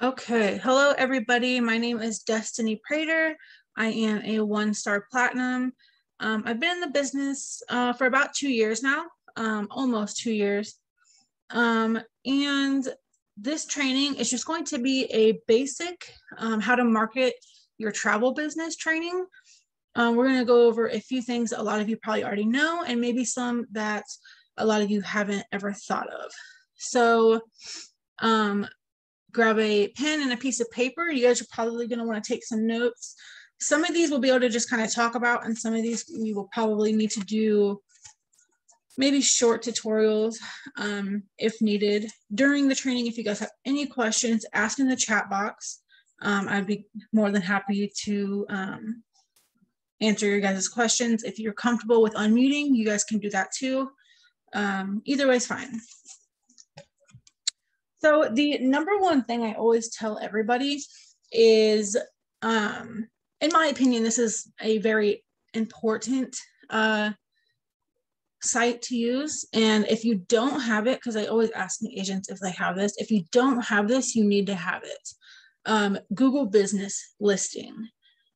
Okay, hello everybody. My name is Destiny Prater. I am a 1-star platinum. I've been in the business for about 2 years now, almost 2 years. And this training is just going to be a basic how to market your travel business training. We're going to go over a few things that a lot of you probably already know, and maybe some that a lot of you haven't ever thought of. So, grab a pen and a piece of paper. You guys are probably going to want to take some notes. Some of these we'll be able to just kind of talk about, and some of these we will probably need to do maybe short tutorials if needed during the training. If you guys have any questions, ask in the chat box. I'd be more than happy to answer your guys' questions. If you're comfortable with unmuting, you guys can do that too. Either way is fine. So the number one thing I always tell everybody is, in my opinion, this is a very important site to use. And if you don't have it, because I always ask the agents if they have this, if you don't have this, you need to have it. Google Business Listing.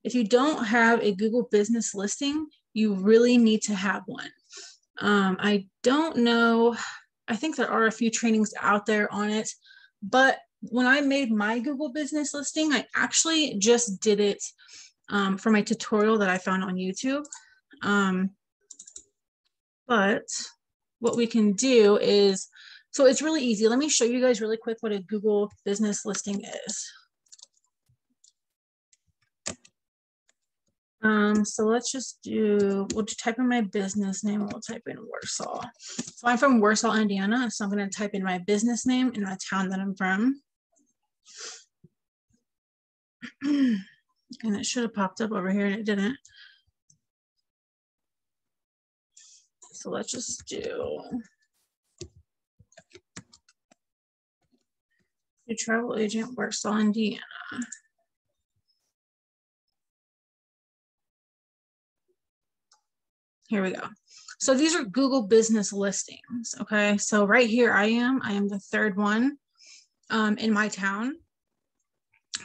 If you don't have a Google Business Listing, you really need to have one. I don't know. I think there are a few trainings out there on it, but when I made my Google Business Listing, I actually just did it for my tutorial that I found on YouTube. But what we can do is, so it's really easy. Let me show you guys really quick what a Google Business Listing is. So let's just we'll just type in my business name and we'll type in Warsaw. So I'm from Warsaw, Indiana. So I'm going to type in my business name and my town that I'm from. And it should have popped up over here and it didn't. So let's just do a travel agent, Warsaw, Indiana. Here we go. So these are Google Business Listings. Okay, so right here I am the third one in my town.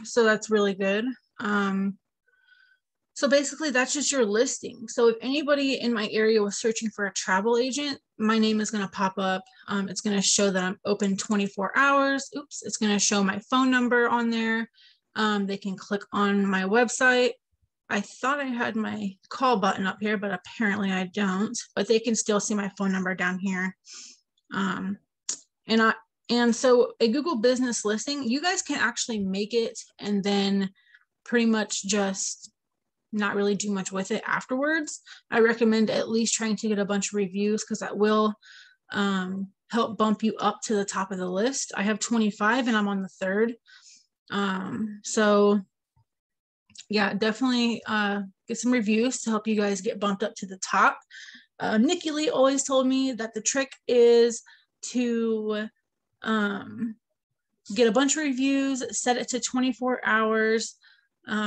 So that's really good. So basically that's just your listing. So if anybody in my area was searching for a travel agent, my name is going to pop up. It's going to show that I'm open 24 hours. Oops, it's going to show my phone number on there. They can click on my website. I thought I had my call button up here, but apparently I don't, but they can still see my phone number down here. And so a Google Business Listing, you guys can actually make it and then pretty much just not really do much with it afterwards. I recommend at least trying to get a bunch of reviews because that will help bump you up to the top of the list. I have 25 and I'm on the third. So yeah, definitely get some reviews to help you guys get bumped up to the top. Nikki Lee always told me that the trick is to get a bunch of reviews, set it to 24 hours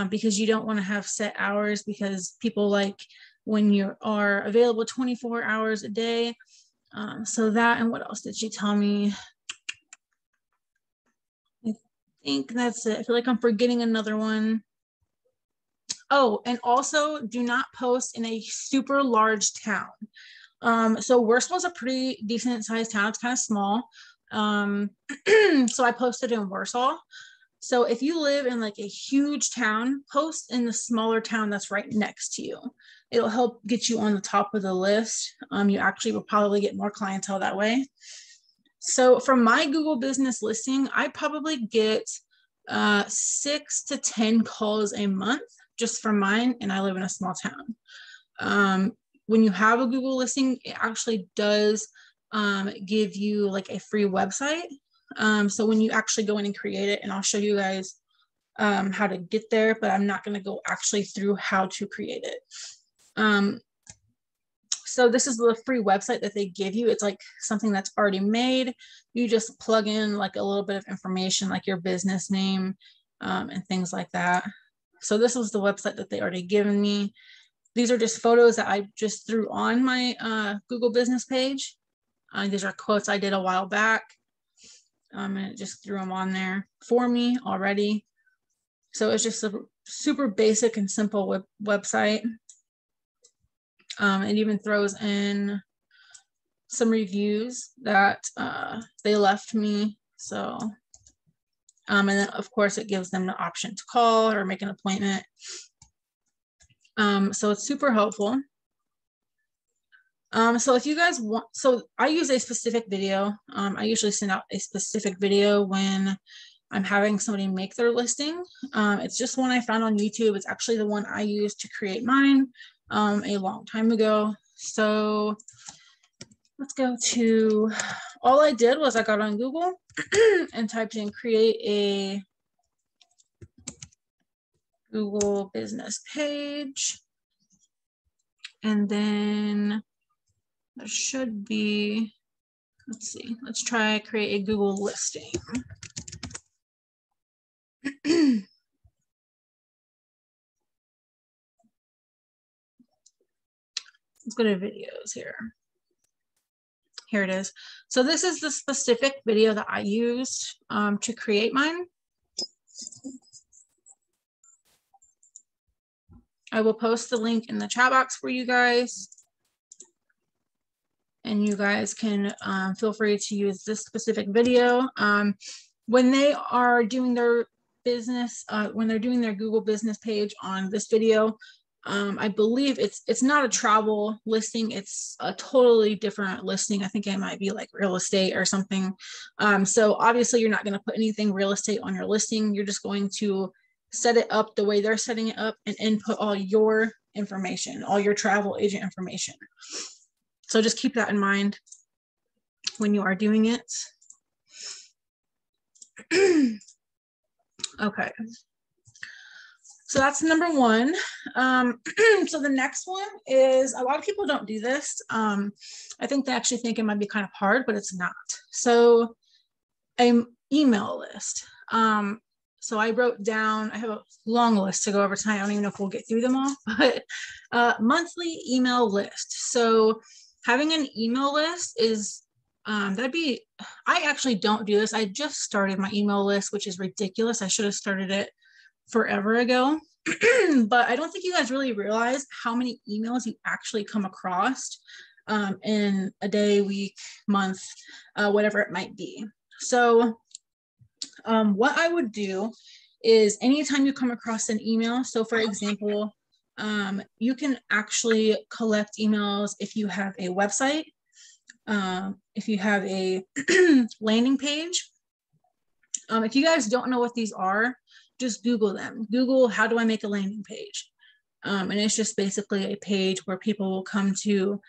because you don't want to have set hours because people like when you are available 24 hours a day. So that, and what else did she tell me? I think that's it. I feel like I'm forgetting another one. Oh, and also do not post in a super large town. So Worsaw's a pretty decent sized town. It's kind of small. So I posted in Warsaw. So if you live in like a huge town, post in the smaller town that's right next to you. It'll help get you on the top of the list. You actually will probably get more clientele that way. So from my Google Business Listing, I probably get 6 to 10 calls a month just from mine, and I live in a small town. When you have a Google listing, it actually does give you like a free website. So when you actually go in and create it, and I'll show you guys how to get there, but I'm not going to go actually through how to create it. So this is the free website that they give you. It's like something that's already made. You just plug in like a little bit of information, like your business name and things like that. So this was the website that they already given me. These are just photos that I just threw on my Google business page. These are quotes I did a while back. And it just threw them on there for me already. So it's just a super basic and simple website. It even throws in some reviews that they left me. So, and then of course it gives them the option to call or make an appointment. So it's super helpful. So if you guys want, so I use a specific video. I usually send out a specific video when I'm having somebody make their listing. It's just one I found on YouTube. It's actually the one I used to create mine a long time ago. So let's go to, all I did was I got on Google and typed in create a Google business page. And then there should be, let's see, let's try create a Google listing. Let's go to videos here. Here it is. So this is the specific video that I used to create mine. I will post the link in the chat box for you guys. And you guys can feel free to use this specific video. When they are doing their business, when they're doing their Google business page on this video, I believe it's not a travel listing. It's a totally different listing. I think it might be like real estate or something. So obviously you're not going to put anything real estate on your listing. You're just going to set it up the way they're setting it up and input all your information, all your travel agent information. So just keep that in mind when you are doing it. Okay. So that's number one. So the next one is, a lot of people don't do this. I think they actually think it might be kind of hard, but it's not. So an email list. So I wrote down, I have a long list to go over tonight. I don't even know if we'll get through them all, but monthly email list. So having an email list is, that'd be, I actually don't do this. I just started my email list, which is ridiculous. I should have started it forever ago. But I don't think you guys really realize how many emails you actually come across in a day, week, month, whatever it might be. So what I would do is anytime you come across an email, so for example, you can actually collect emails if you have a website, if you have a landing page. If you guys don't know what these are, just Google them. Google, how do I make a landing page? And it's just basically a page where people will come to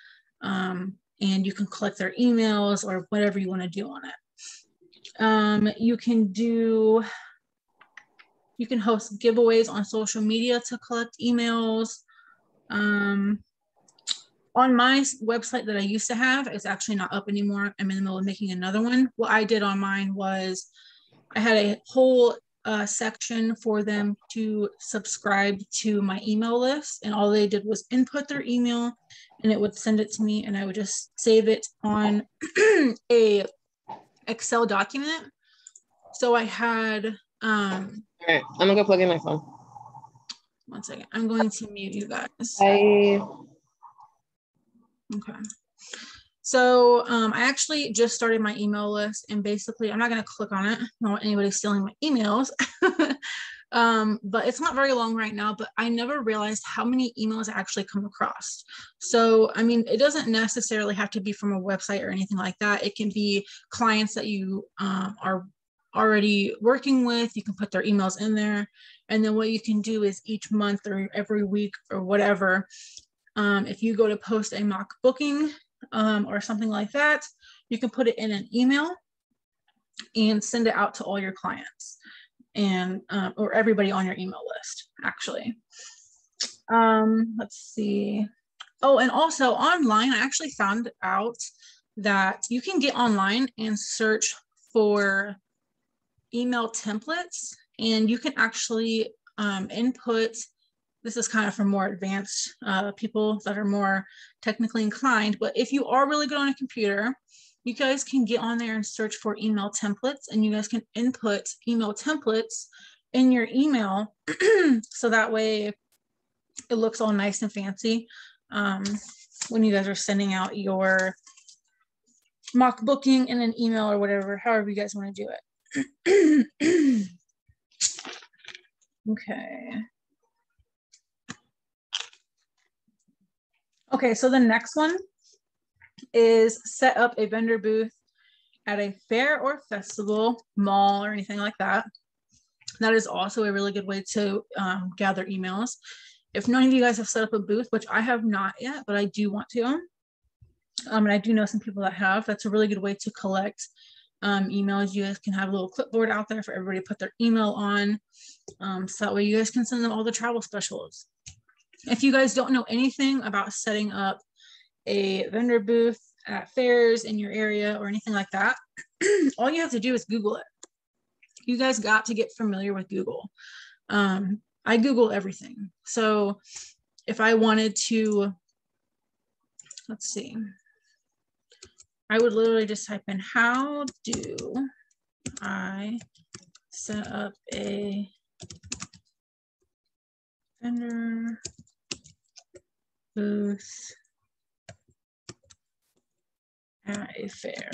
and you can collect their emails or whatever you want to do on it. You can host giveaways on social media to collect emails. On my website that I used to have, it's actually not up anymore. I'm in the middle of making another one. What I did on mine was I had a whole section for them to subscribe to my email list, and all they did was input their email and it would send it to me, and I would just save it on a Excel document. So I had all right, I'm gonna go plug in my phone. One second, I'm going to mute you guys. Bye. Okay. So I actually just started my email list, and basically I'm not going to click on it. I don't want anybody stealing my emails. But it's not very long right now, but I never realized how many emails I actually come across. So, I mean, it doesn't necessarily have to be from a website or anything like that. It can be clients that you are already working with. You can put their emails in there. And then what you can do is each month or every week or whatever, if you go to post a mock booking or something like that, you can put it in an email and send it out to all your clients and or everybody on your email list, actually. Let's see. Oh, and also online, I actually found out that you can get online and search for email templates, and you can actually input. This is kind of for more advanced people that are more technically inclined, but if you are really good on a computer, you guys can get on there and search for email templates, and you guys can input email templates in your email so that way it looks all nice and fancy when you guys are sending out your mock booking in an email or whatever, however you guys want to do it. Okay, so the next one is set up a vendor booth at a fair or festival, mall, or anything like that. That is also a really good way to gather emails. If none of you guys have set up a booth, which I have not yet, but I do want to, and I do know some people that have, that's a really good way to collect emails. You guys can have a little clipboard out there for everybody to put their email on, so that way you guys can send them all the travel specials. If you guys don't know anything about setting up a vendor booth at fairs in your area or anything like that, all you have to do is Google it. You guys got to get familiar with Google. I Google everything. So if I wanted to, let's see, I would literally just type in, how do I set up a vendor booth at a fair?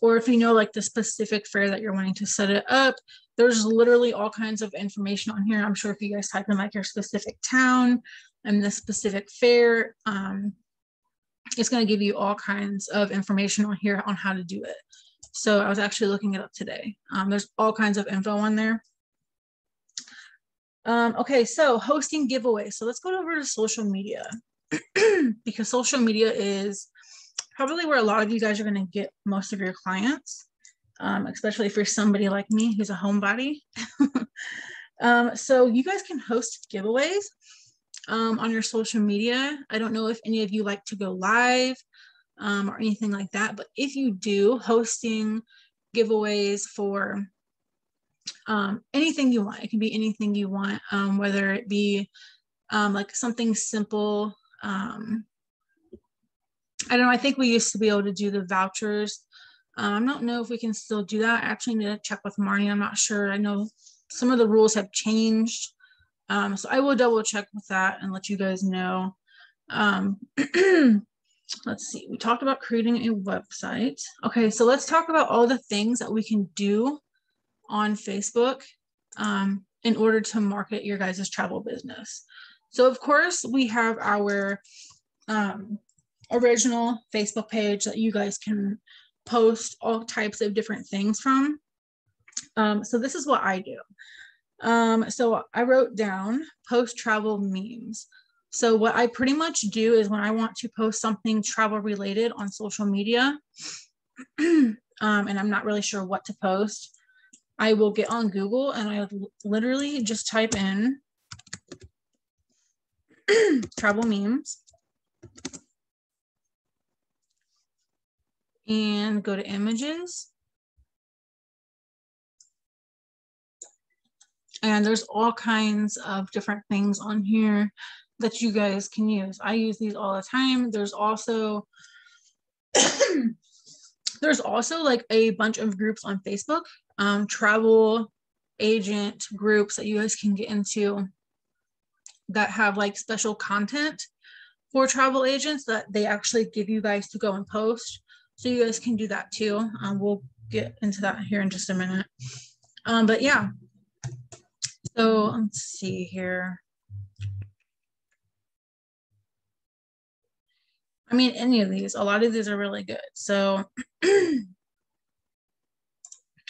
Or if you know like the specific fair that you're wanting to set it up, there's literally all kinds of information on here. I'm sure if you guys type in like your specific town and the specific fair, it's going to give you all kinds of information on here on how to do it. So I was actually looking it up today. There's all kinds of info on there. Okay, so hosting giveaways. So let's go over to social media because social media is probably where a lot of you guys are going to get most of your clients, especially if you're somebody like me who's a homebody. So you guys can host giveaways on your social media. I don't know if any of you like to go live or anything like that, but if you do, hosting giveaways for anything you want. It can be anything you want, whether it be like something simple. I don't know, I think we used to be able to do the vouchers. I don't know if we can still do that. I actually need to check with Marnie. I'm not sure. I know some of the rules have changed. So I will double check with that and let you guys know. Let's see, we talked about creating a website. Okay, so let's talk about all the things that we can do on Facebook in order to market your guys' travel business. So of course we have our original Facebook page that you guys can post all types of different things from. So this is what I do. So I wrote down post travel memes. So what I pretty much do is when I want to post something travel related on social media, and I'm not really sure what to post, I will get on Google and I literally just type in travel memes and go to images. And there's all kinds of different things on here that you guys can use. I use these all the time. There's also like a bunch of groups on Facebook, travel agent groups that you guys can get into that have like special content for travel agents that they actually give you guys to go and post. So you guys can do that too. We'll get into that here in just a minute. But yeah. So let's see here. I mean, any of these, a lot of these are really good. So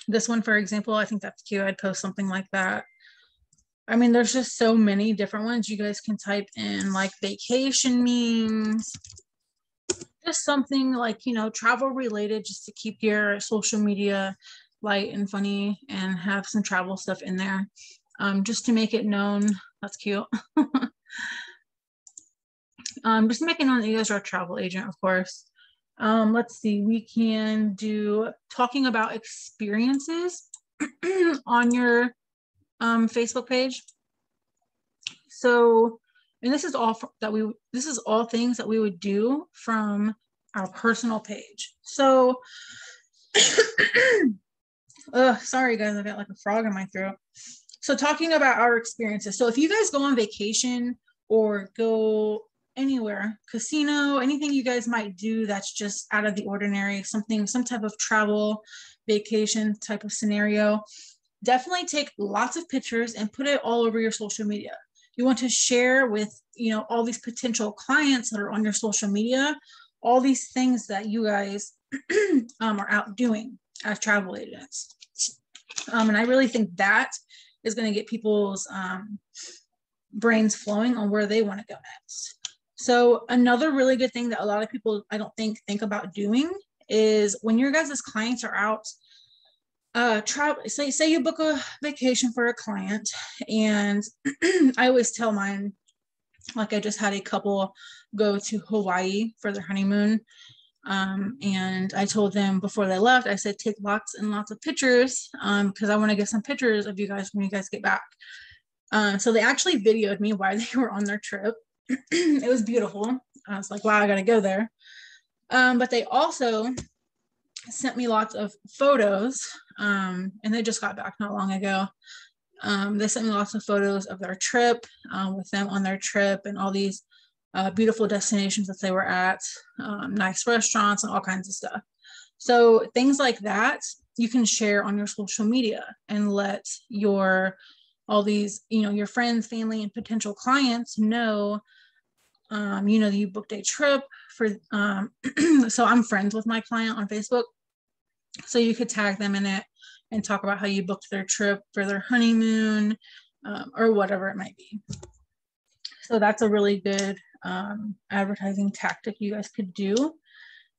this one, for example, I think that's cute. I'd post something like that. I mean, there's just so many different ones. You guys can type in like vacation memes, just something like, you know, travel related, just to keep your social media light and funny and have some travel stuff in there. Just to make it known. That's cute. Just make it known that you guys are a travel agent, of course. Let's see, we can do talking about experiences on your Facebook page. So, and this is all things that we would do from our personal page. So, sorry guys, I got like a frog in my throat. So talking about our experiences. So if you guys go on vacation or go anywhere, casino, anything you guys might do that's just out of the ordinary, some type of travel, vacation type of scenario, definitely take lots of pictures and put it all over your social media. You want to share with, all these potential clients that are on your social media, all these things that you guys are out doing as travel agents. And I really think that is going to get people's brains flowing on where they want to go next. So another really good thing that a lot of people, I don't think about doing is when your guys' clients are out travel, say you book a vacation for a client, and I always tell mine, like I just had a couple go to Hawaii for their honeymoon. And I told them before they left, I said, take lots and lots of pictures because I want to get some pictures of you guys when you guys get back. So they actually videoed me while they were on their trip. It was beautiful. I was like, wow, I got to go there. But they also sent me lots of photos, and they just got back not long ago. They sent me lots of photos of their trip, with them on their trip, and all these beautiful destinations that they were at, nice restaurants and all kinds of stuff. So things like that you can share on your social media and let all these, your friends, family, and potential clients know, that you booked a trip for, so I'm friends with my client on Facebook. So you could tag them in it and talk about how you booked their trip for their honeymoon, or whatever it might be. So that's a really good advertising tactic you guys could do.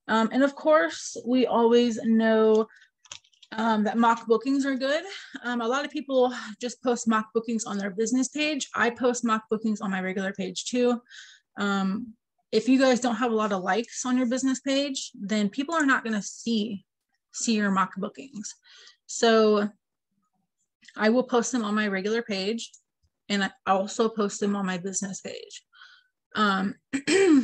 And of course, we always know that mock bookings are good. A lot of people just post mock bookings on their business page. I post mock bookings on my regular page too. If you guys don't have a lot of likes on your business page, then people are not going to see your mock bookings. So I will post them on my regular page, and I also post them on my business page.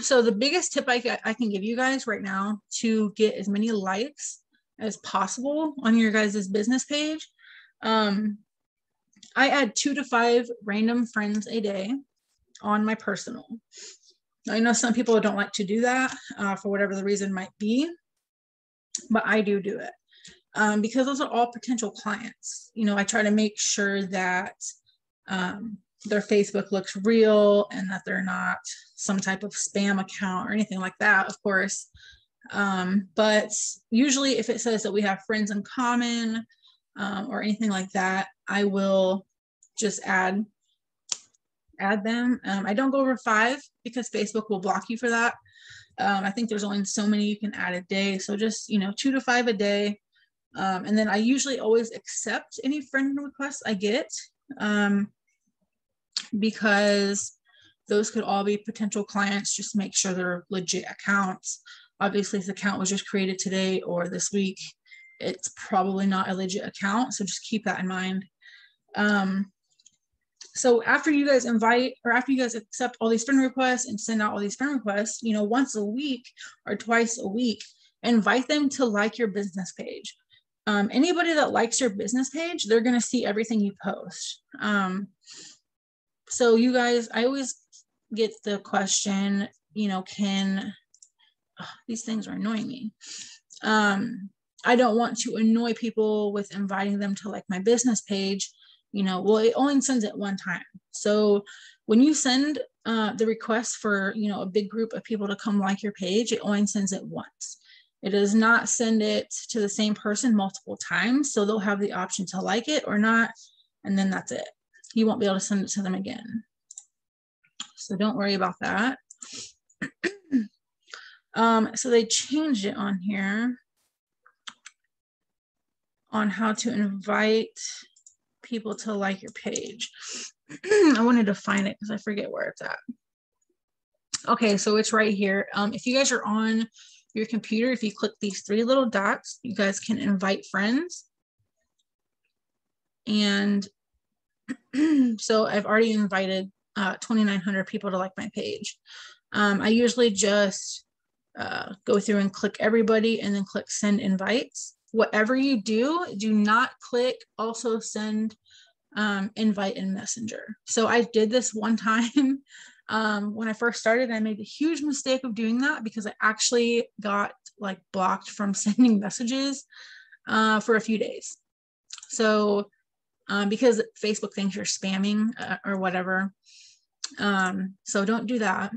So the biggest tip I can give you guys right now to get as many likes as possible on your guys' business page, I add 2 to 5 random friends a day on my personal. I know some people don't like to do that for whatever the reason might be, but I do it because those are all potential clients. I try to make sure that their Facebook looks real and that they're not some type of spam account or anything like that, of course. But usually if it says that we have friends in common or anything like that, I will just add them. I don't go over 5 because Facebook will block you for that. I think there's only so many you can add a day. So just, 2 to 5 a day. And then I usually always accept any friend requests I get, because those could all be potential clients. Just make sure they're legit accounts. Obviously, if the account was just created today or this week, it's probably not a legit account. So just keep that in mind. So after you guys accept all these friend requests and send out all these friend requests, once a week or twice a week, invite them to like your business page. Anybody that likes your business page, they're going to see everything you post. So you guys, I always get the question, these things are annoying me. I don't want to annoy people with inviting them to like my business page. Well, it only sends it one time. So when you send the request for, a big group of people to come like your page, it only sends it once. It does not send it to the same person multiple times. So they'll have the option to like it or not. And then that's it. You won't be able to send it to them again. So don't worry about that. So they changed it on here on how to invite people to like your page. I wanted to find it because I forget where it's at. Okay, so it's right here. If you guys are on your computer, if you click these 3 little dots, you guys can invite friends. And so I've already invited 2,900 people to like my page. I usually just go through and click everybody and then click send invites. Whatever you do, do not click also send invite in Messenger. So I did this one time when I first started. I made a huge mistake of doing that because I actually got like blocked from sending messages for a few days. So because Facebook thinks you're spamming or whatever. So don't do that.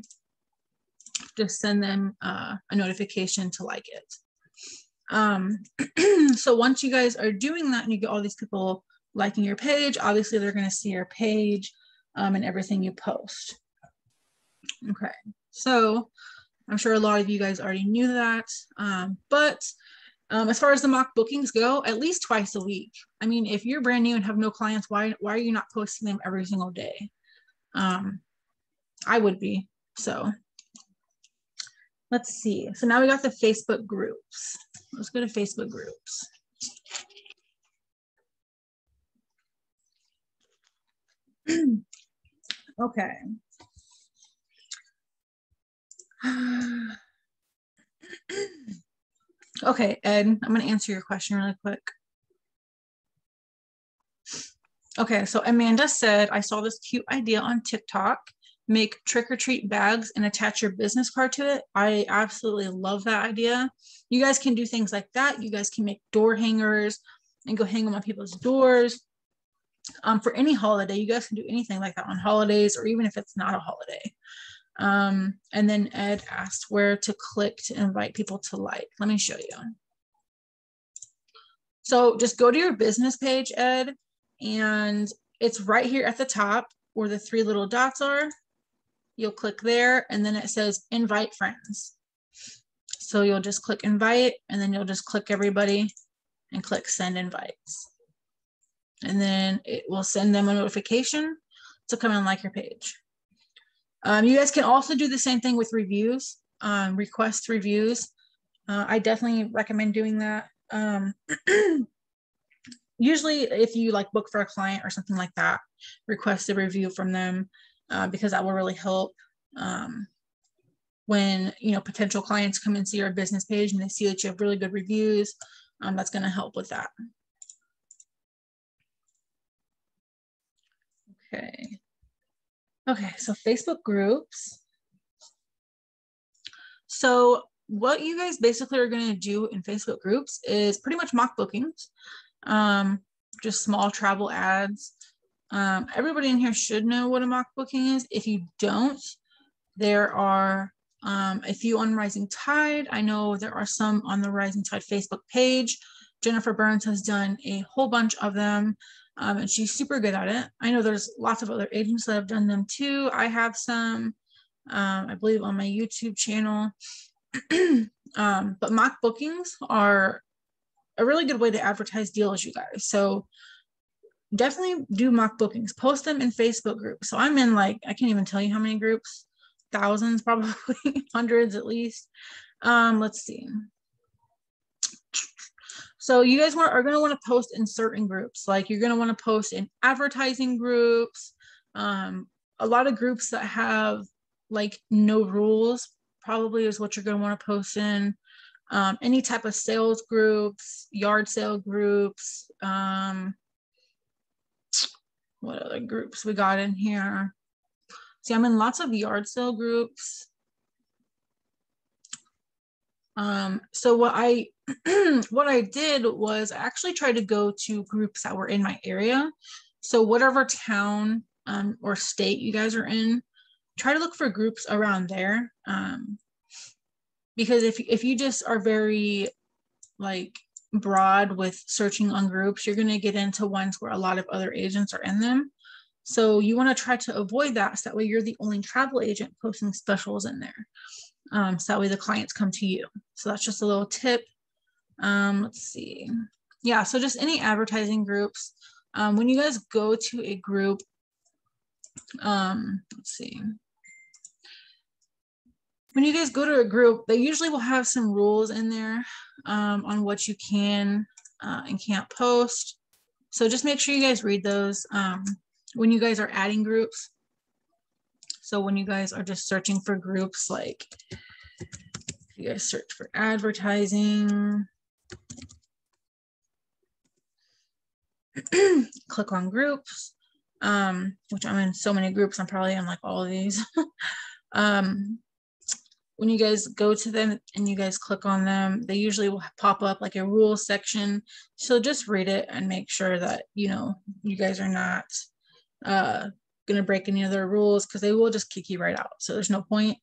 Just send them a notification to like it. So once you guys are doing that and you get all these people liking your page, obviously they're going to see your page and everything you post. Okay, so I'm sure a lot of you guys already knew that, but as far as the mock bookings go, at least twice a week. I mean, if you're brand new and have no clients, why are you not posting them every single day? I would be. So let's see. So now we got the Facebook groups. Let's go to Facebook groups. Okay. Okay, Ed, I'm going to answer your question really quick. Okay, so Amanda said, I saw this cute idea on TikTok. Make trick-or-treat bags and attach your business card to it. I absolutely love that idea. You guys can do things like that. You guys can make door hangers and go hang them on people's doors. For any holiday, you guys can do anything like that on holidays, or even if it's not a holiday. And then Ed asked where to click to invite people to like. Let me show you. So just go to your business page, Ed, and it's right here at the top where the 3 little dots are. You'll click there, and then it says invite friends. So you'll just click invite, and then you'll just click everybody and click send invites. And then it will send them a notification to come and like your page. You guys can also do the same thing with reviews, request reviews. I definitely recommend doing that. Usually if you like book for a client or something like that, request a review from them because that will really help when, you know, potential clients come and see your business page and they see that you have really good reviews. That's going to help with that. Okay. Okay, so Facebook groups. So what you guys basically are going to do in Facebook groups is pretty much mock bookings, just small travel ads. Everybody in here should know what a mock booking is. If you don't, there are a few on Rising Tide. I know there are some on the Rising Tide Facebook page. Jennifer Burns has done a whole bunch of them. And she's super good at it. I know there's lots of other agents that have done them too. I have some, I believe, on my YouTube channel. But mock bookings are a really good way to advertise deals, you guys. So definitely do mock bookings. Post them in Facebook groups. So I'm in, like, I can't even tell you how many groups. Thousands, probably hundreds at least. Let's see. So you guys are going to want to post in certain groups. Like you're going to want to post in advertising groups. A lot of groups that have like no rules probably is what you're going to want to post in. Any type of sales groups, yard sale groups. What other groups we got in here? See, I'm in lots of yard sale groups. So what I did was I actually tried to go to groups that were in my area. So whatever town or state you guys are in, try to look for groups around there. Because if you just are very like broad with searching on groups, you're going to get into ones where a lot of other agents are in them. So you want to try to avoid that. So that way you're the only travel agent posting specials in there. So that way the clients come to you. So that's just a little tip. Let's see. Yeah, so just any advertising groups. When you guys go to a group, let's see. When you guys go to a group, they usually will have some rules in there on what you can and can't post. So just make sure you guys read those when you guys are adding groups. So when you guys are just searching for groups like if you guys search for advertising, click on groups, which I'm in so many groups, I'm probably in like all of these. When you guys go to them and you guys click on them, they usually will pop up like a rules section. So just read it and make sure that, you know, you guys are not going to break any of their rules, because they will just kick you right out. So there's no point.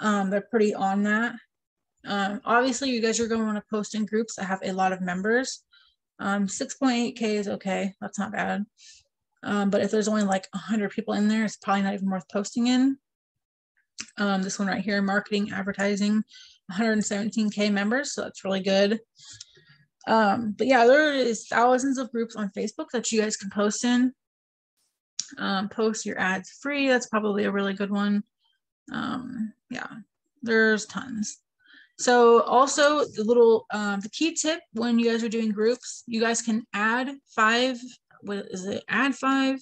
They're pretty on that. Obviously, you guys are going to want to post in groups that have a lot of members. 6.8K is okay. That's not bad. But if there's only like 100 people in there, it's probably not even worth posting in. This one right here, marketing, advertising, 117K members. So that's really good. But yeah, there is thousands of groups on Facebook that you guys can post in. Post your ads free. That's probably a really good one. Yeah, there's tons. So also the little, the key tip when you guys are doing groups, you guys can add 5, what is it? Add 5.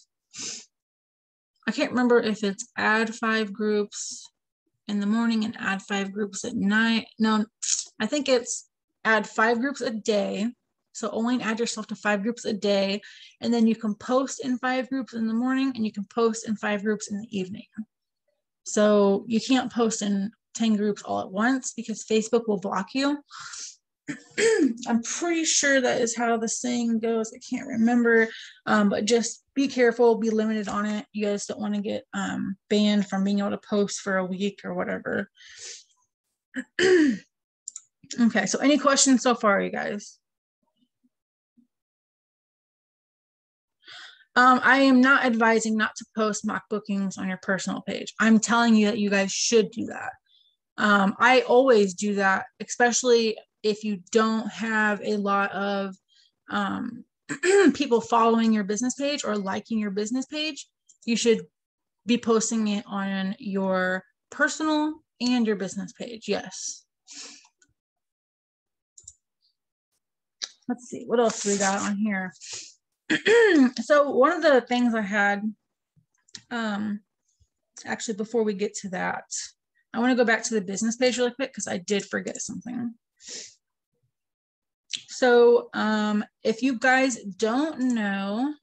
I can't remember if it's add 5 groups in the morning and add 5 groups at night. No, I think it's add 5 groups a day. So only add yourself to 5 groups a day. And then you can post in 5 groups in the morning and you can post in 5 groups in the evening. So you can't post in 10 groups all at once because Facebook will block you. I'm pretty sure that is how the saying goes. I can't remember, but just be careful, be limited on it. You guys don't want to get banned from being able to post for a week or whatever. Okay, so any questions so far, you guys? I am not advising not to post mock bookings on your personal page. I'm telling you that you guys should do that. I always do that, especially if you don't have a lot of people following your business page or liking your business page. You should be posting it on your personal and your business page. Yes. Let's see, what else we got on here? So one of the things I had, actually, before we get to that, I want to go back to the business page really quick because I did forget something. So if you guys don't know,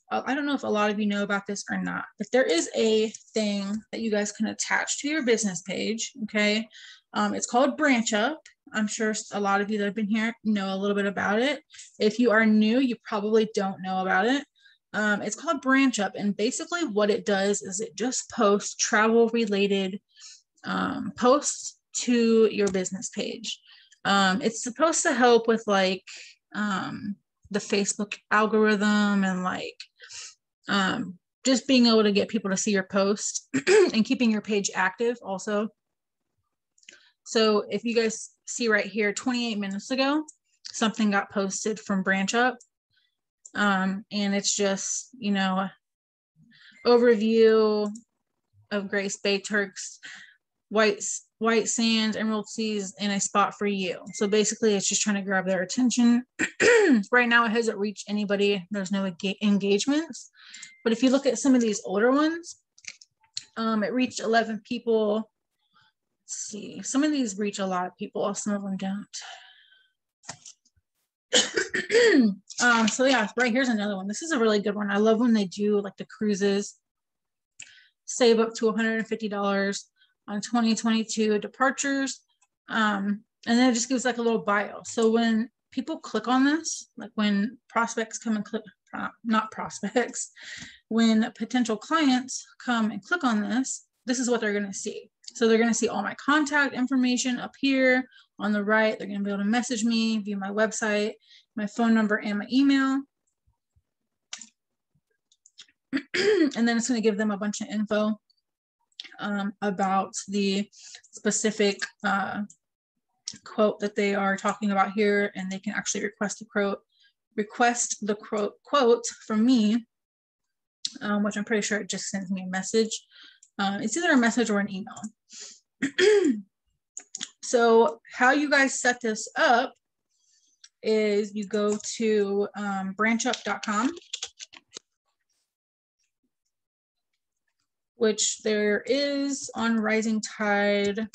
I don't know if a lot of you know about this or not, but there is a thing that you guys can attach to your business page, okay? It's called Branch Up. I'm sure a lot of you that have been here know a little bit about it. If you are new, you probably don't know about it. It's called Branch Up, and basically what it does is it just posts travel-related posts to your business page. It's supposed to help with like the Facebook algorithm and like just being able to get people to see your post and keeping your page active also. So if you guys see right here, 28 minutes ago, something got posted from Branch Up. And it's just, you know, overview of Grace Bay Turks, white sands, emerald seas, and a spot for you. So basically it's just trying to grab their attention. Right now it hasn't reached anybody. There's no engagements. But if you look at some of these older ones, it reached 11 people. Let's see, some of these reach a lot of people, some of them don't. So yeah, right here's another one. This is a really good one. I love when they do like the cruises. Save up to $150 on 2022 departures. And then it just gives like a little bio. So when people click on this, like when prospects come and click, not prospects, when potential clients come and click on this, this is what they're going to see. So they're going to see all my contact information up here on the right. They're going to be able to message me, view my website, my phone number, and my email. And then it's going to give them a bunch of info about the specific quote that they are talking about here, and they can actually request the quote from me, which I'm pretty sure it just sends me a message. It's either a message or an email. So how you guys set this up is you go to branchup.com. which there is on Rising Tide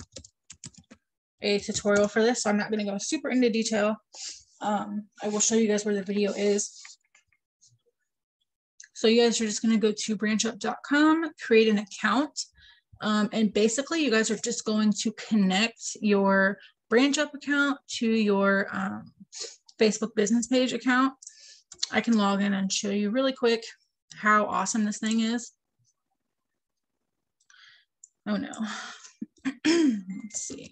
a tutorial for this, so I'm not going to go super into detail. I will show you guys where the video is. So you guys are just going to go to branchup.com, create an account, and basically you guys are just going to connect your BranchUp account to your Facebook business page account. I can log in and show you really quick how awesome this thing is. Oh no. Let's see.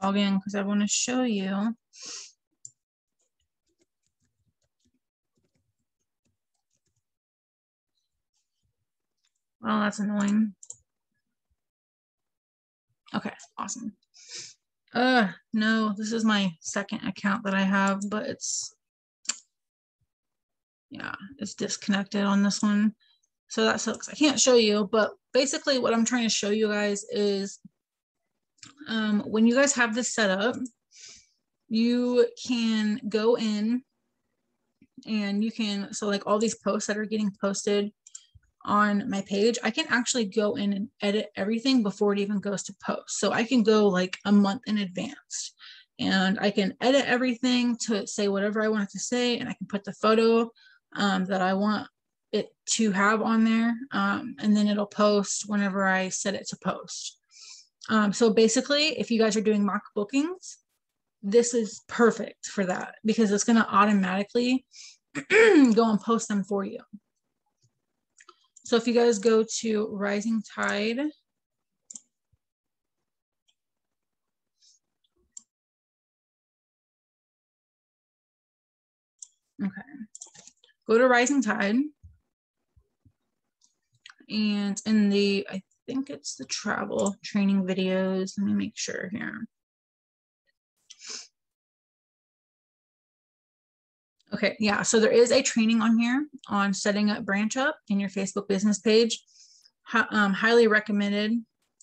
Log in because I want to show you. Well, that's annoying. Okay, awesome. No, this is my second account that I have, but it's, yeah, it's disconnected on this one. So that sucks. I can't show you, but basically what I'm trying to show you guys is when you guys have this set up, you can go in and you can, so like all these posts that are getting posted on my page, I can actually go in and edit everything before it even goes to post. So I can go like a month in advance and I can edit everything to say whatever I want it to say, and I can put the photo that I want it to have on there, and then it'll post whenever I set it to post. So basically, if you guys are doing mock bookings, this is perfect for that because it's going to automatically go and post them for you. So if you guys go to Rising Tide, okay, go to Rising Tide, and in the, I think it's the travel training videos. Let me make sure here. Okay, yeah, so there is a training on here on setting up BranchUp in your Facebook business page. Highly recommended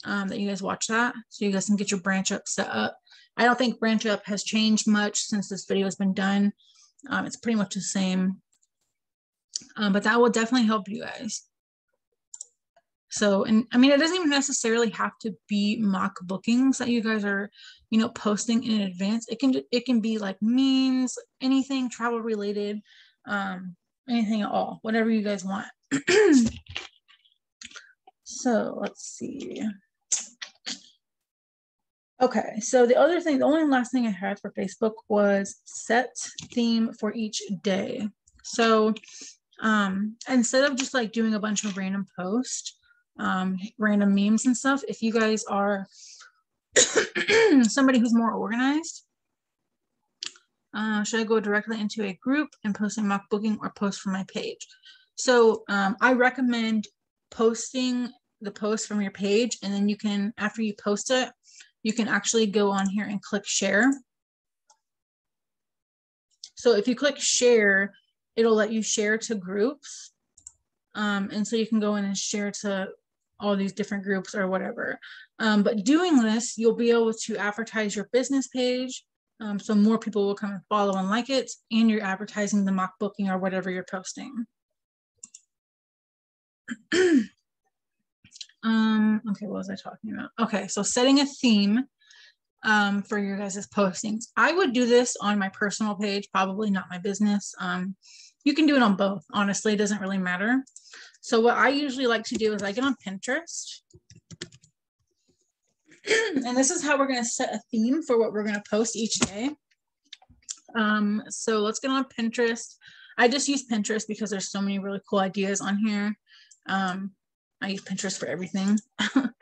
that you guys watch that so you guys can get your BranchUp set up. I don't think BranchUp has changed much since this video has been done. It's pretty much the same, but that will definitely help you guys. So, and I mean, it doesn't even necessarily have to be mock bookings that you guys are, you know, posting in advance. It can be like memes, anything travel related, anything at all, whatever you guys want. So let's see. Okay, so the only last thing I had for Facebook was set theme for each day. So instead of just like doing a bunch of random posts, random memes and stuff, if you guys are somebody who's more organized, should I go directly into a group and post a mock booking or post from my page? So I recommend posting the post from your page, and then you can, after you post it, you can actually go on here and click share. So if you click share, it'll let you share to groups. And so you can go in and share to all these different groups or whatever. But doing this, you'll be able to advertise your business page. So more people will come and follow and like it, and you're advertising the mock booking or whatever you're posting. Okay, what was I talking about? Okay, so setting a theme for your guys' postings. I would do this on my personal page, probably not my business. You can do it on both. Honestly, it doesn't really matter. So what I usually like to do is I get on Pinterest. And this is how we're going to set a theme for what we're going to post each day. So let's get on Pinterest. I just use Pinterest because there's so many really cool ideas on here. I use Pinterest for everything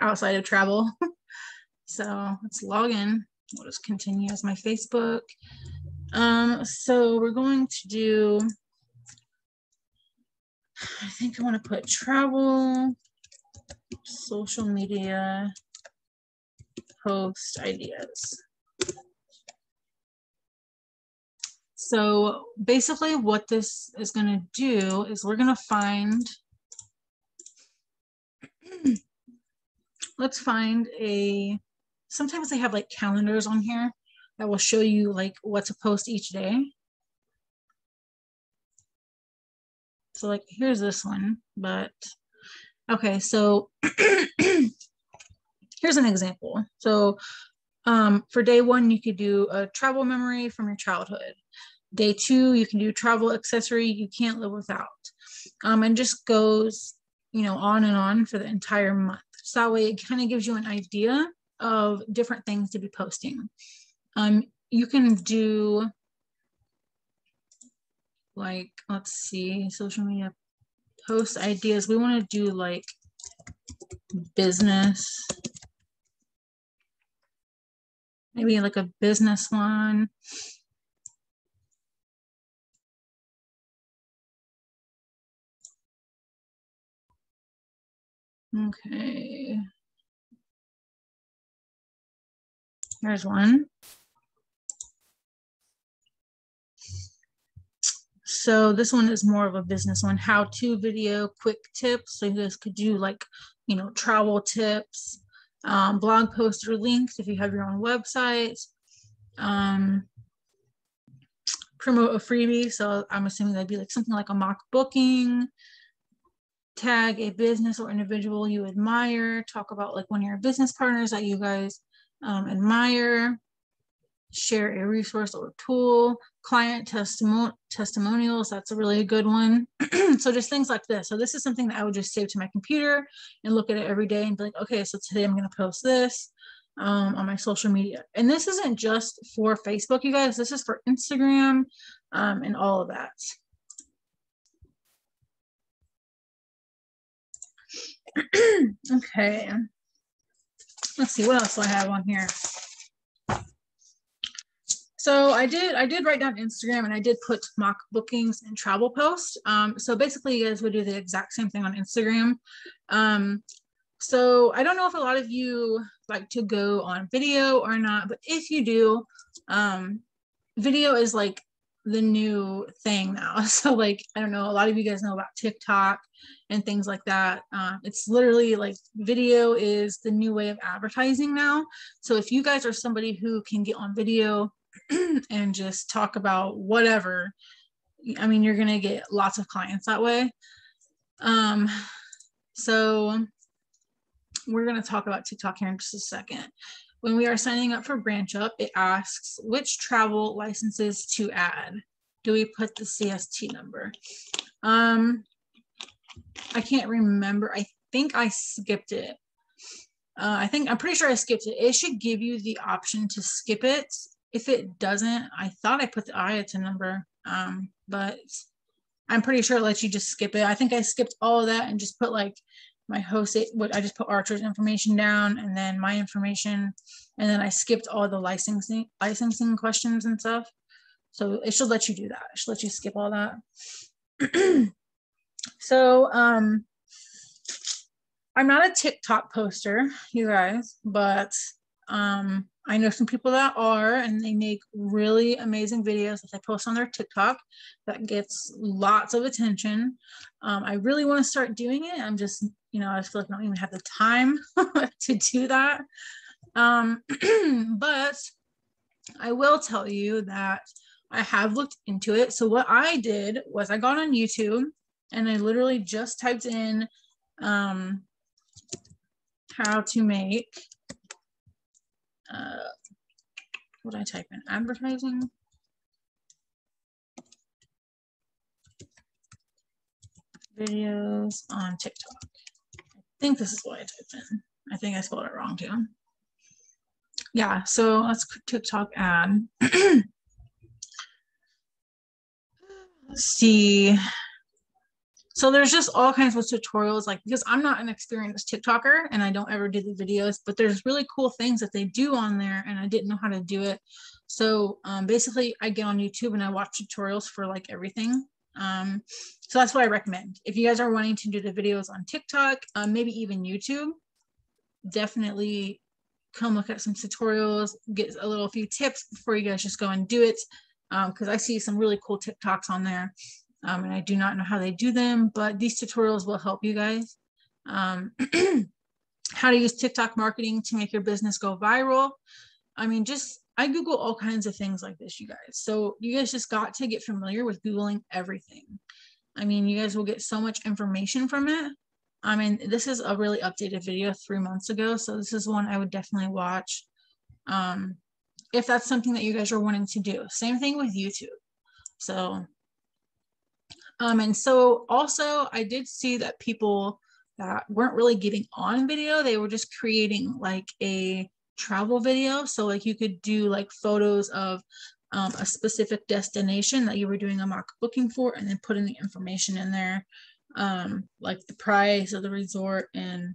outside of travel. So let's log in. We'll just continue as my Facebook. So we're going to do, I think I want to put travel, social media, post ideas. So basically what this is going to do is we're going to find, let's find a, sometimes they have like calendars on here that will show you like what to post each day. So like, here's this one, but okay, so here's an example. So for day one, you could do a travel memory from your childhood. Day two, you can do travel accessory you can't live without. And just goes, you know, on and on for the entire month. So that way it kind of gives you an idea of different things to be posting. You can do like, let's see, social media post ideas. We want to do like business, maybe like a business one. Okay. Here's one. So this one is more of a business one, how-to video, quick tips. So you guys could do like, you know, travel tips, blog posts or links if you have your own website, promote a freebie. So I'm assuming that'd be like something like a mock booking, tag a business or individual you admire, talk about like one of your business partners that you guys admire, share a resource or tool, client testimonials. That's a really good one. So just things like this. So this is something that I would just save to my computer and look at it every day and be like, okay, so today I'm going to post this on my social media. And this isn't just for Facebook, you guys. This is for Instagram and all of that. Okay. Let's see what else do I have on here. So I did write down Instagram, and I did put mock bookings and travel posts. So basically you guys would do the exact same thing on Instagram. So I don't know if a lot of you like to go on video or not, but if you do, video is like the new thing now. So like, I don't know, a lot of you guys know about TikTok and things like that. It's literally like video is the new way of advertising now. So if you guys are somebody who can get on video and just talk about whatever, I mean, you're gonna get lots of clients that way. So we're gonna talk about TikTok here in just a second. When we are signing up for BranchUp, it asks which travel licenses to add. Do we put the CST number? I can't remember. I think I skipped it. I'm pretty sure I skipped it. It should give you the option to skip it. If it doesn't, I thought I put the IATA number, but I'm pretty sure it lets you just skip it. I think I skipped all of that and just put like my host, I just put Archer's information down and then my information, and then I skipped all the licensing questions and stuff. So it should let you do that. It should let you skip all that. So I'm not a TikTok poster, you guys, but I know some people that are, and they make really amazing videos that they post on their TikTok that gets lots of attention. I really want to start doing it. I'm just, you know, I feel like I don't even have the time to do that. But I will tell you that I have looked into it. So what I did was I got on YouTube and I literally just typed in how to make what did I type in? Advertising. Videos on TikTok. I think this is what I typed in. I think I spelled it wrong too. Yeah, so let's click TikTok ad. Let's see. So there's just all kinds of tutorials, like, because I'm not an experienced TikToker and I don't ever do the videos, but there's really cool things that they do on there and I didn't know how to do it. So basically I get on YouTube and I watch tutorials for like everything. So that's what I recommend. If you guys are wanting to do the videos on TikTok, maybe even YouTube, definitely come look at some tutorials, get a few tips before you guys just go and do it. Because I see some really cool TikToks on there. And I do not know how they do them, but these tutorials will help you guys. How to use TikTok marketing to make your business go viral. I mean, I Google all kinds of things like this, you guys. So you guys just got to get familiar with Googling everything. I mean, you guys will get so much information from it. I mean, this is a really updated video 3 months ago, so this is one I would definitely watch if that's something that you guys are wanting to do. Same thing with YouTube. So, and so also I did see that people that weren't really getting on video, they were just creating like a travel video. So like you could do like photos of a specific destination that you were doing a mock booking for, and then put in the information in there, like the price of the resort and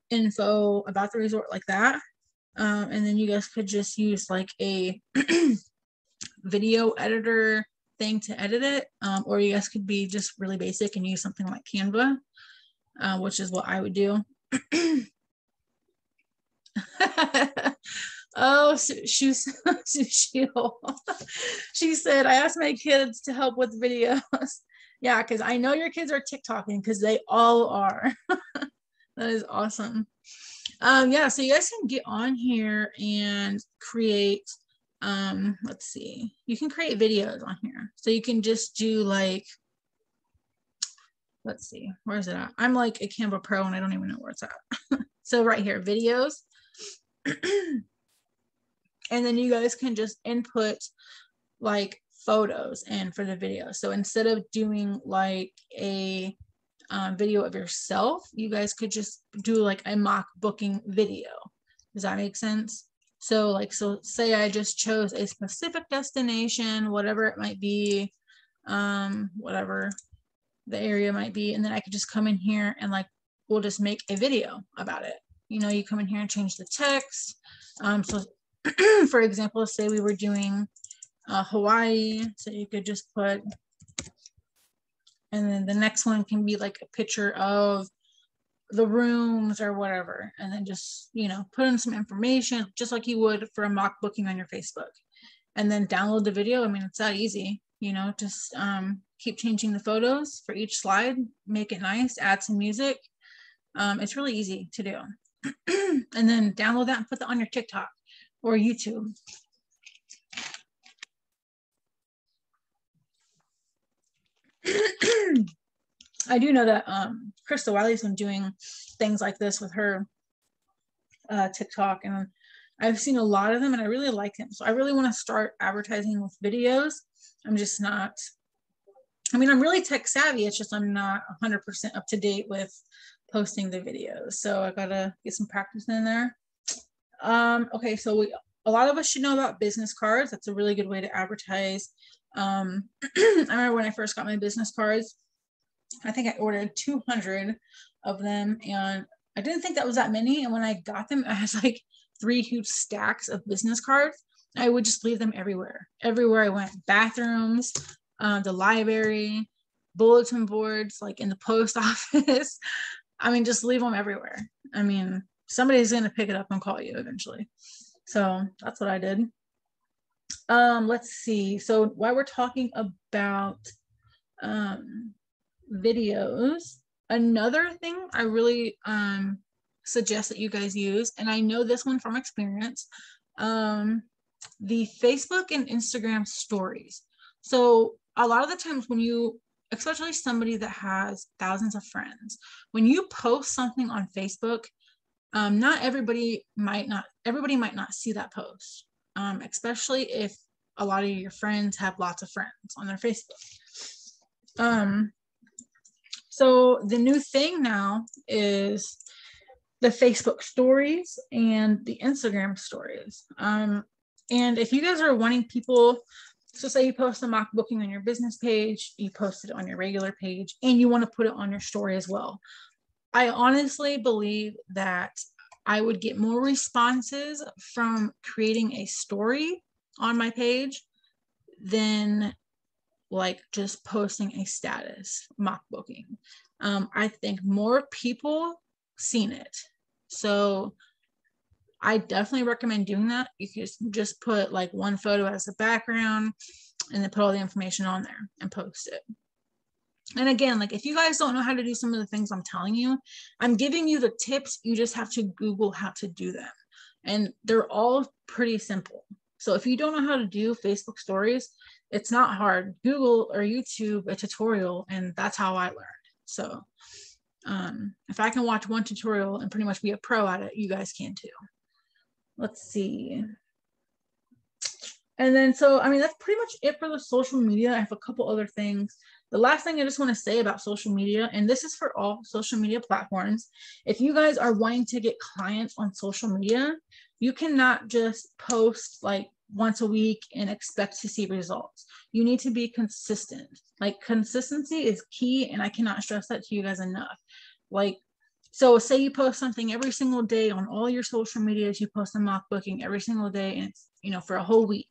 info about the resort, like that. And then you guys could just use like a video editor thing to edit it, or you guys could be just really basic and use something like Canva, which is what I would do. Oh, she said, I asked my kids to help with videos. Yeah, because I know your kids are TikToking, because they all are. That is awesome. Yeah, so you guys can get on here and create, let's see, you can create videos on here. So you can just do like, let's see, where is it at? I'm like a Canva Pro and I don't even know where it's at. So right here, videos. And then you guys can just input like photos in for the video. So instead of doing like a video of yourself, you guys could just do like a mock booking video. Does that make sense? So like, so say I just chose a specific destination, whatever it might be, whatever the area might be, and then I could just come in here and like, we'll just make a video about it. You know, you come in here and change the text. So for example, say we were doing Hawaii, so you could just put, and then the next one can be like a picture of the rooms or whatever, and then just, you know, put in some information just like you would for a mock booking on your Facebook, and then download the video. I mean, it's that easy, you know, just keep changing the photos for each slide, make it nice, add some music. It's really easy to do. And then download that and put that on your TikTok or YouTube. I do know that Krista Wiley's been doing things like this with her TikTok, and I've seen a lot of them and I really like them. So I really want to start advertising with videos. I'm just not, I mean, I'm really tech savvy. It's just I'm not 100% up to date with posting the videos. So I gotta get some practice in there. Okay, so a lot of us should know about business cards. That's a really good way to advertise. I remember when I first got my business cards, I think I ordered 200 of them, and I didn't think that was that many. And when I got them, I had like 3 huge stacks of business cards. I would just leave them everywhere I went. Bathrooms, the library, bulletin boards, like in the post office. I mean, just leave them everywhere. I mean, somebody's going to pick it up and call you eventually. So that's what I did. Let's see. So while we're talking about videos, another thing I really suggest that you guys use, and I know this one from experience, the Facebook and Instagram stories. So a lot of the times when you, especially somebody that has thousands of friends, when you post something on Facebook, not everybody might not see that post, especially if a lot of your friends have lots of friends on their Facebook. So the new thing now is the Facebook stories and the Instagram stories. And if you guys are wanting people, so say you post a mock booking on your business page, you post it on your regular page, and you want to put it on your story as well. I honestly believe that I would get more responses from creating a story on my page than like just posting a status mock booking. I think more people seen it. So I definitely recommend doing that. You can just put like one photo as a background and then put all the information on there and post it. And again, like if you guys don't know how to do some of the things I'm telling you, I'm giving you the tips. You just have to Google how to do them. And they're all pretty simple. So if you don't know how to do Facebook stories, it's not hard. Google or YouTube a tutorial, and that's how I learned. So if I can watch one tutorial and pretty much be a pro at it, you guys can too. Let's see. And then, so, I mean, that's pretty much it for the social media. I have a couple other things. The last thing I just want to say about social media, and this is for all social media platforms, if you guys are wanting to get clients on social media, you cannot just post like once a week and expect to see results. You need to be consistent. Like, consistency is key, and I cannot stress that to you guys enough. Like, so say you post something every single day on all your social medias, you post a mock booking every single day, and it's, you know, for a whole week,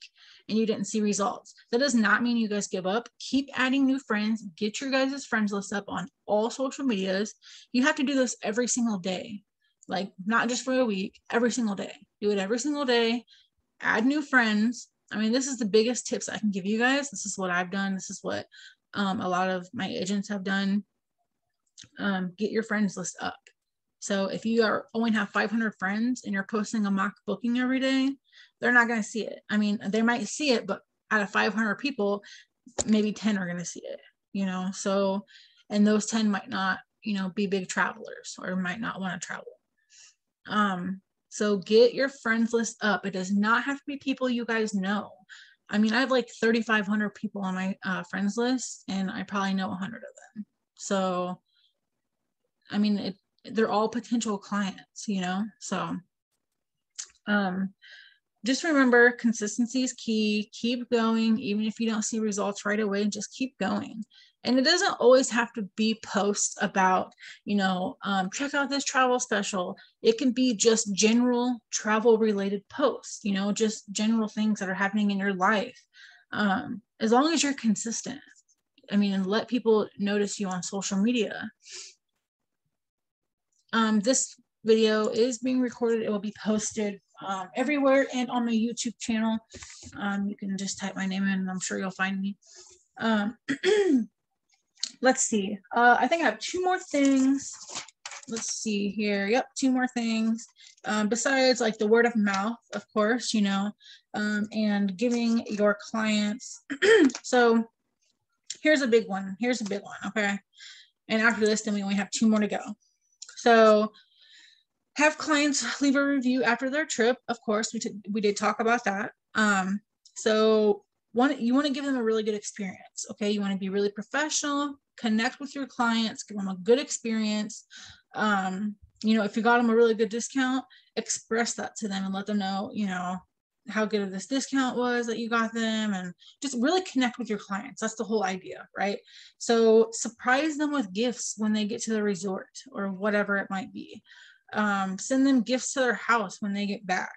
and you didn't see results. That does not mean you guys give up. Keep adding new friends. Get your guys' friends list up on all social medias. You have to do this every single day, like not just for a week, every single day. Do it every single day. Add new friends. I mean, this is the biggest tips I can give you guys. This is what I've done. This is what a lot of my agents have done. Get your friends list up. So if you only have 500 friends and you're posting a mock booking every day, they're not going to see it. I mean, they might see it, but out of 500 people, maybe 10 are going to see it, you know? So, and those 10 might not, you know, be big travelers or might not want to travel. So get your friends list up. It does not have to be people you guys know. I mean, I have like 3,500 people on my friends list, and I probably know 100 of them. So, I mean, they're all potential clients, you know? So, just remember, consistency is key. Keep going. Even if you don't see results right away, just keep going. And it doesn't always have to be posts about, you know, check out this travel special. It can be just general travel related posts, you know, just general things that are happening in your life. As long as you're consistent, I mean, and let people notice you on social media. This video is being recorded. It will be posted everywhere and on my YouTube channel. You can just type my name in and I'm sure you'll find me. Let's see. I think I have two more things. Let's see here. Yep, two more things. Besides like the word of mouth, of course, you know, and giving your clients. So here's a big one. Here's a big one. Okay. And after this, then we only have two more to go. So have clients leave a review after their trip. Of course, we did talk about that. So you want to give them a really good experience. Okay. You want to be really professional, connect with your clients, give them a good experience. You know, if you got them a really good discount, express that to them and let them know, you know, how good of this discount was that you got them, and just really connect with your clients. That's the whole idea, right? So surprise them with gifts when they get to the resort or whatever it might be. Send them gifts to their house when they get back,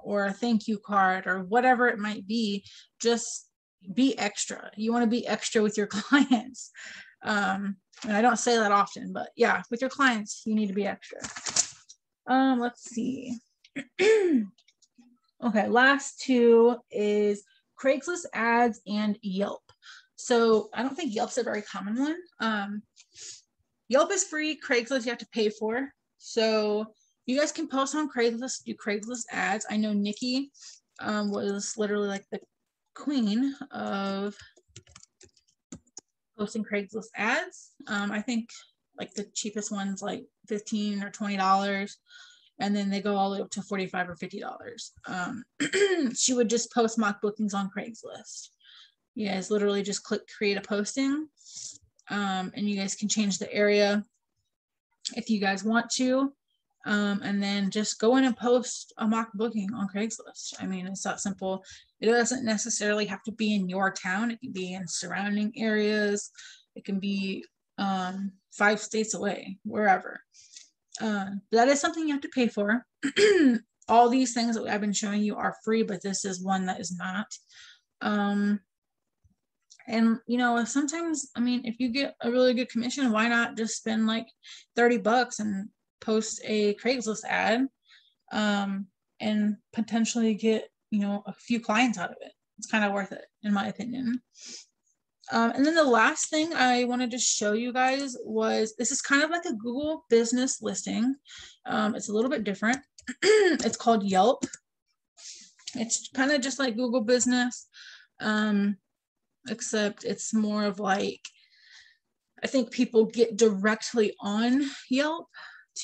or a thank you card or whatever it might be. Just be extra. You want to be extra with your clients. And I don't say that often, but yeah, with your clients, you need to be extra. Let's see. Okay, last two is Craigslist Ads and Yelp. So I don't think Yelp's a very common one. Yelp is free. Craigslist you have to pay for. So you guys can post on Craigslist, do Craigslist ads. I know Nikki was literally like the queen of posting Craigslist ads. I think like the cheapest one's like $15 or $20. And then they go all the way up to $45 or $50. She would just post mock bookings on Craigslist. You guys literally just click create a posting, and you guys can change the area if you guys want to, and then just go in and post a mock booking on Craigslist. I mean, it's that simple. It doesn't necessarily have to be in your town. It can be in surrounding areas. It can be 5 states away, wherever. That is something you have to pay for. All these things that I've been showing you are free, but this is one that is not. And you know, sometimes, I mean, if you get a really good commission, why not just spend like $30 and post a Craigslist ad, and potentially get, you know, a few clients out of it. It's kind of worth it, in my opinion. And then the last thing I wanted to show you guys was, this is kind of like a Google business listing. It's a little bit different. It's called Yelp. It's kind of just like Google Business, except it's more of like, I think people get directly on Yelp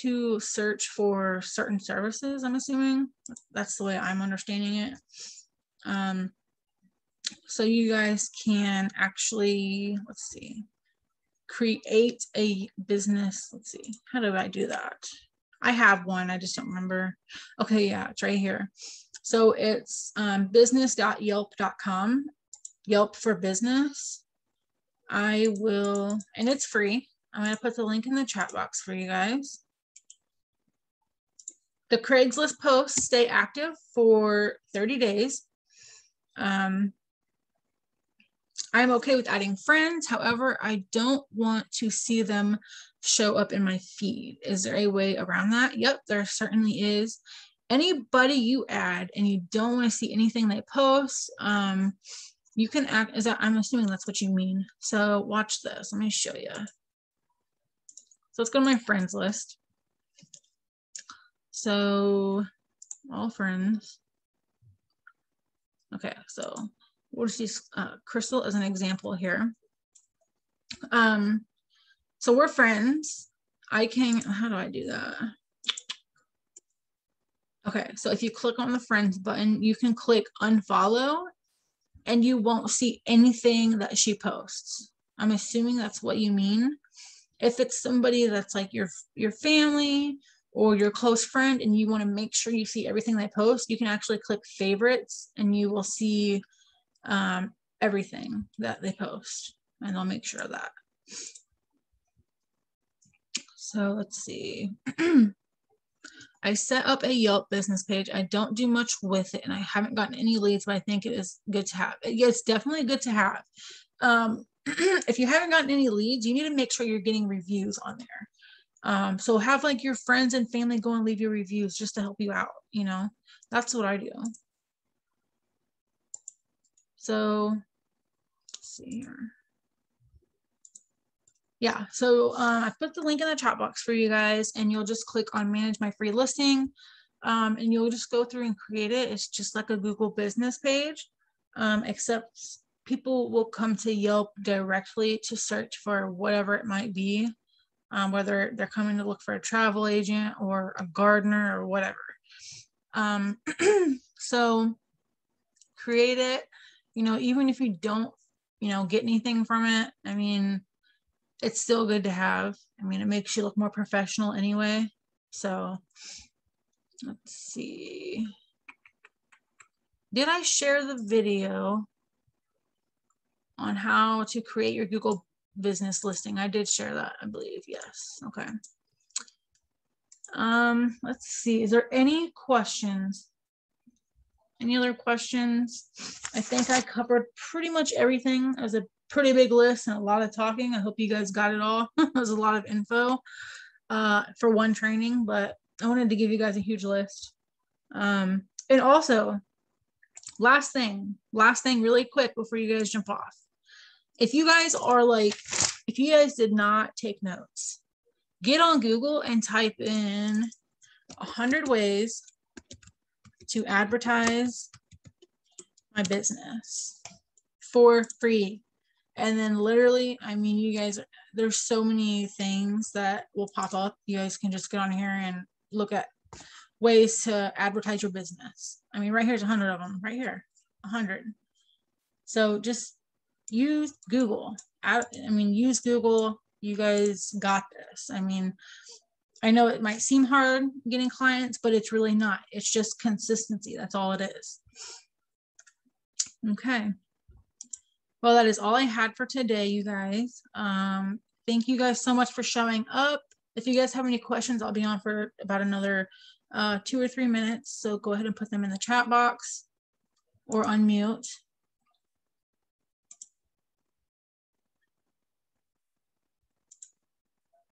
to search for certain services, I'm assuming. That's the way I'm understanding it. So you guys can actually, let's see, create a business. Let's see, how do I do that? I have one, I just don't remember. Okay, yeah, it's right here. So it's business.yelp.com, Yelp for business. I will, and it's free. I'm going to put the link in the chat box for you guys. The Craigslist posts stay active for 30 days. I'm okay with adding friends. However, I don't want to see them show up in my feed. Is there a way around that? Yep, there certainly is. Anybody you add and you don't want to see anything they post, you can act as that. I'm assuming that's what you mean. So watch this. Let me show you. So let's go to my friends list. So all friends. Okay, so we'll just use Crystal as an example here. So we're friends. I can, how do I do that? Okay, so if you click on the friends button, you can click unfollow and you won't see anything that she posts. I'm assuming that's what you mean. If it's somebody that's like your family or your close friend and you want to make sure you see everything they post, you can actually click favorites and you will see everything that they post, and I'll make sure of that. So let's see. I set up a Yelp business page. I don't do much with it and I haven't gotten any leads, but I think it is good to have. It's definitely good to have. If you haven't gotten any leads, you need to make sure you're getting reviews on there. So have like your friends and family go and leave your reviews just to help you out, you know. That's what I do. So let's see here. Yeah, so I put the link in the chat box for you guys and you'll just click on manage my free listing and you'll just go through and create it. It's just like a Google business page, except people will come to Yelp directly to search for whatever it might be, whether they're coming to look for a travel agent or a gardener or whatever. So create it, you know, even if you don't, you know, get anything from it. I mean, it's still good to have. I mean, it makes you look more professional anyway. So let's see. Did I share the video on how to create your Google business listing? I did share that, I believe. Yes. Okay. Let's see. Is there any questions? Any other questions? I think I covered pretty much everything. It was a pretty big list and a lot of talking. I hope you guys got it all. It was a lot of info for one training, but I wanted to give you guys a huge list. And also, last thing really quick before you guys jump off. If you guys are like, if you guys did not take notes, get on Google and type in 100 ways to advertise my business for free. And then literally, I mean, you guys, there's so many things that will pop up. You guys can just get on here and look at ways to advertise your business. I mean, right here's 100 of them, right here, 100. So just use Google. I mean, use Google. You guys got this. I mean, I know it might seem hard getting clients, but it's really not. It's just consistency. That's all it is. Okay. Well, that is all I had for today, you guys. Thank you guys so much for showing up. If you guys have any questions, I'll be on for about another 2 or 3 minutes. So go ahead and put them in the chat box or unmute.